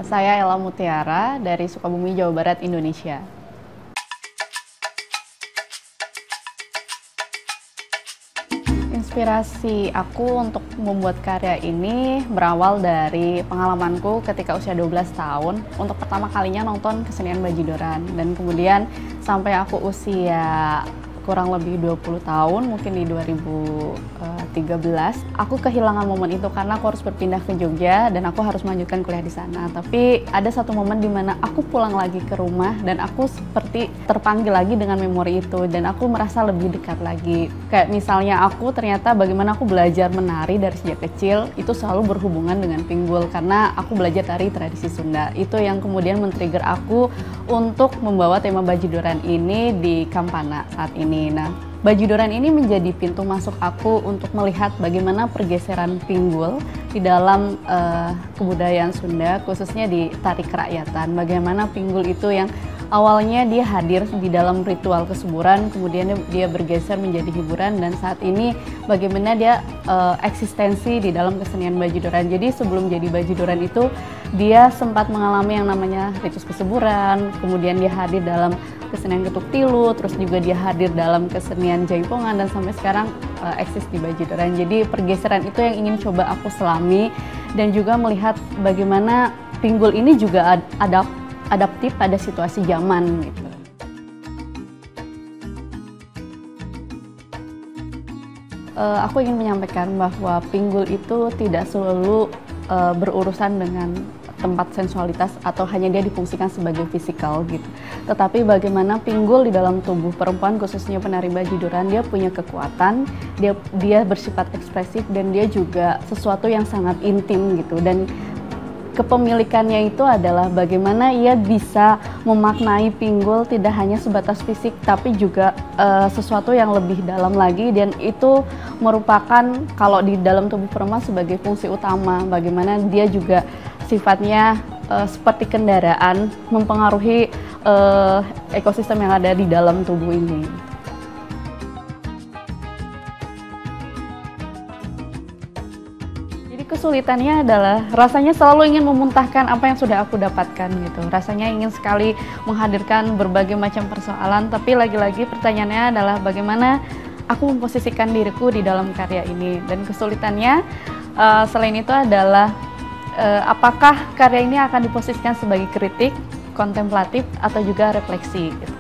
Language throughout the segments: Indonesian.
Saya Ella Mutiara dari Sukabumi, Jawa Barat, Indonesia. Inspirasi aku untuk membuat karya ini berawal dari pengalamanku ketika usia 12 tahun untuk pertama kalinya nonton kesenian Bajidoran, dan kemudian sampai aku usia kurang lebih 20 tahun, mungkin di 2013, aku kehilangan momen itu karena aku harus berpindah ke Jogja dan aku harus melanjutkan kuliah di sana. Tapi ada satu momen di mana aku pulang lagi ke rumah dan aku seperti terpanggil lagi dengan memori itu, dan aku merasa lebih dekat lagi. Kayak misalnya aku ternyata bagaimana aku belajar menari dari sejak kecil, itu selalu berhubungan dengan pinggul karena aku belajar dari tradisi Sunda. Itu yang kemudian men-trigger aku untuk membawa tema Bajidoran ini di Kampana saat ini. Nah, Bajidoran ini menjadi pintu masuk aku untuk melihat bagaimana pergeseran pinggul di dalam kebudayaan Sunda, khususnya di tari kerakyatan. Bagaimana pinggul itu yang awalnya dia hadir di dalam ritual kesuburan, kemudian dia bergeser menjadi hiburan, dan saat ini bagaimana dia eksistensi di dalam kesenian Bajidoran. Jadi sebelum jadi Bajidoran itu dia sempat mengalami yang namanya ritus kesuburan, kemudian dia hadir dalam kesenian Getuk Tilu, terus juga dia hadir dalam kesenian Jaipongan, dan sampai sekarang eksis di Bajidoran. Jadi pergeseran itu yang ingin coba aku selami, dan juga melihat bagaimana pinggul ini juga adaptif pada situasi zaman gitu. Aku ingin menyampaikan bahwa pinggul itu tidak selalu berurusan dengan tempat sensualitas atau hanya dia difungsikan sebagai fisikal gitu. Tetapi bagaimana pinggul di dalam tubuh perempuan, khususnya penari Bajidoran, dia punya kekuatan, dia bersifat ekspresif, dan dia juga sesuatu yang sangat intim gitu. Dan kepemilikannya itu adalah bagaimana ia bisa memaknai pinggul tidak hanya sebatas fisik, tapi juga sesuatu yang lebih dalam lagi, dan itu merupakan kalau di dalam tubuh perempuan sebagai fungsi utama, bagaimana dia juga sifatnya seperti kendaraan mempengaruhi ekosistem yang ada di dalam tubuh ini. Kesulitannya adalah rasanya selalu ingin memuntahkan apa yang sudah aku dapatkan gitu. Rasanya ingin sekali menghadirkan berbagai macam persoalan, tapi lagi-lagi pertanyaannya adalah bagaimana aku memposisikan diriku di dalam karya ini. Dan kesulitannya selain itu adalah apakah karya ini akan diposisikan sebagai kritik, kontemplatif, atau juga refleksi gitu.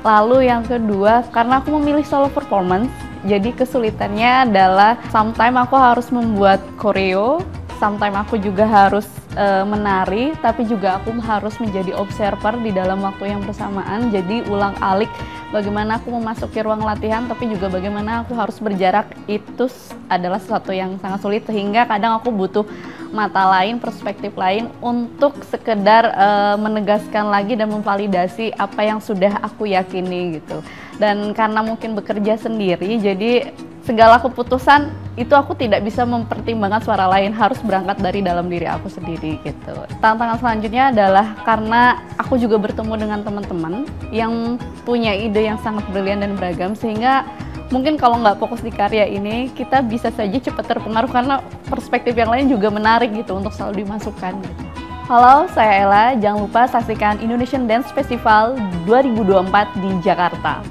Lalu yang kedua, karena aku memilih solo performance, jadi kesulitannya adalah sometimes aku harus membuat koreo, sometimes aku juga harus menari, tapi juga aku harus menjadi observer di dalam waktu yang bersamaan. Jadi ulang-alik bagaimana aku memasuki ruang latihan, tapi juga bagaimana aku harus berjarak, itu adalah sesuatu yang sangat sulit, sehingga kadang aku butuh mata lain, perspektif lain untuk sekedar menegaskan lagi dan memvalidasi apa yang sudah aku yakini gitu. Dan karena mungkin bekerja sendiri, jadi segala keputusan itu aku tidak bisa mempertimbangkan suara lain, harus berangkat dari dalam diri aku sendiri gitu. Tantangan selanjutnya adalah karena aku juga bertemu dengan teman-teman yang punya ide yang sangat brilian dan beragam, sehingga mungkin kalau nggak fokus di karya ini, kita bisa saja cepat terpengaruh karena perspektif yang lain juga menarik gitu untuk selalu dimasukkan gitu. Halo, saya Ella. Jangan lupa saksikan Indonesian Dance Festival 2024 di Jakarta.